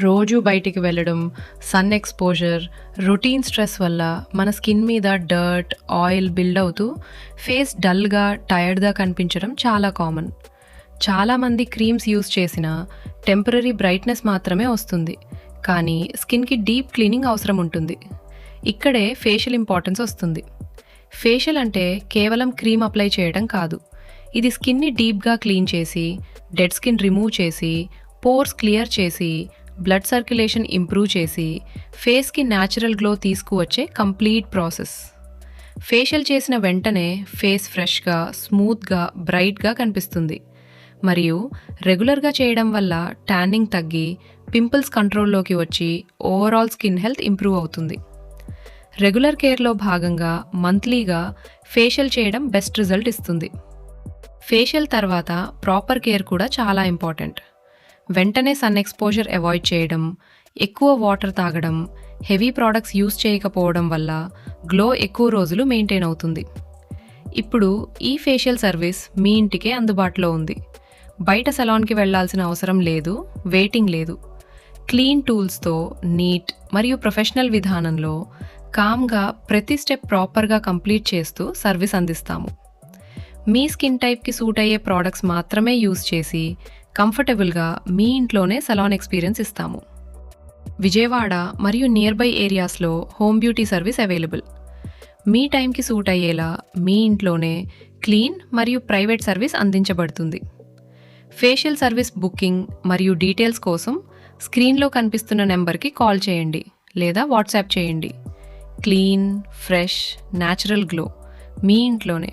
రోజు బయటికి వెళ్ళడం, సన్ ఎక్స్‌పోజర్, రొటీన్ స్ట్రెస్ వల్ల మన స్కిన్ మీద డర్ట్, ఆయిల్ బిల్డ్ అవుతూ ఫేస్ డల్‌గా, టైర్డ్‌గా కనిపించడం చాలా కామన్. చాలామంది క్రీమ్స్ యూజ్ చేసినా టెంపరరీ బ్రైట్‌నెస్ మాత్రమే వస్తుంది. కానీ స్కిన్‌కి డీప్ క్లీనింగ్ అవసరం ఉంటుంది. ఇక్కడే ఫేషియల్ ఇంపార్టెన్స్ వస్తుంది. ఫేషియల్ అంటే కేవలం క్రీమ్ అప్లై చేయడం కాదు. ఇది స్కిన్ని డీప్‌గా క్లీన్ చేసి, డెడ్ స్కిన్ రిమూవ్ చేసి, పోర్స్ క్లియర్ చేసి, బ్లడ్ సర్క్యులేషన్ ఇంప్రూవ్ చేసి, ఫేస్‌కి న్యాచురల్ గ్లో తీసుకువచ్చే కంప్లీట్ ప్రాసెస్. ఫేషియల్ చేసిన వెంటనే ఫేస్ ఫ్రెష్‌గా, స్మూత్‌గా, బ్రైట్‌గా కనిపిస్తుంది. మరియు రెగ్యులర్‌గా చేయడం వల్ల ట్యానింగ్ తగ్గి, పింపుల్స్ కంట్రోల్లోకి వచ్చి ఓవరాల్ స్కిన్ హెల్త్ ఇంప్రూవ్ అవుతుంది. రెగ్యులర్ కేర్‌లో భాగంగా మంత్లీగా ఫేషియల్ చేయడం బెస్ట్ రిజల్ట్ ఇస్తుంది. ఫేషియల్ తర్వాత ప్రాపర్ కేర్ కూడా చాలా ఇంపార్టెంట్. వెంటనే సన్ ఎక్స్‌పోజర్ అవాయిడ్ చేయడం, ఎక్కువ వాటర్ తాగడం, హెవీ ప్రొడక్ట్స్ యూజ్ చేయకపోవడం వల్ల గ్లో ఎక్కువ రోజులు మెయింటైన్ అవుతుంది. ఇప్పుడు ఈ ఫేషియల్ సర్వీస్ మీ ఇంటికే అందుబాటులో ఉంది. బయట సలాన్‌కి వెళ్లాల్సిన అవసరం లేదు, వెయిటింగ్ లేదు. క్లీన్ టూల్స్‌తో నీట్ మరియు ప్రొఫెషనల్ విధానంలో కామ్‌గా ప్రతి స్టెప్ ప్రాపర్‌గా కంప్లీట్ చేస్తూ సర్వీస్ అందిస్తాము. మీ స్కిన్ టైప్‌కి సూట్ అయ్యే ప్రొడక్ట్స్ మాత్రమే యూజ్ చేసి కంఫర్టబుల్‌గా మీ ఇంట్లోనే సలాన్ ఎక్స్‌పీరియన్స్ ఇస్తాము. విజయవాడ మరియు నియర్ బై ఏరియాస్‌లో హోమ్ బ్యూటీ సర్వీస్ అవైలబుల్. మీ టైంకి సూట్ అయ్యేలా మీ ఇంట్లోనే క్లీన్ మరియు ప్రైవేట్ సర్వీస్ అందించబడుతుంది. ఫేషియల్ సర్వీస్ బుకింగ్ మరియు డీటెయిల్స్ కోసం స్క్రీన్లో కనిపిస్తున్న నెంబర్కి కాల్ చేయండి లేదా వాట్సాప్ చేయండి. క్లీన్, ఫ్రెష్, న్యాచురల్ గ్లో మీ ఇంట్లోనే.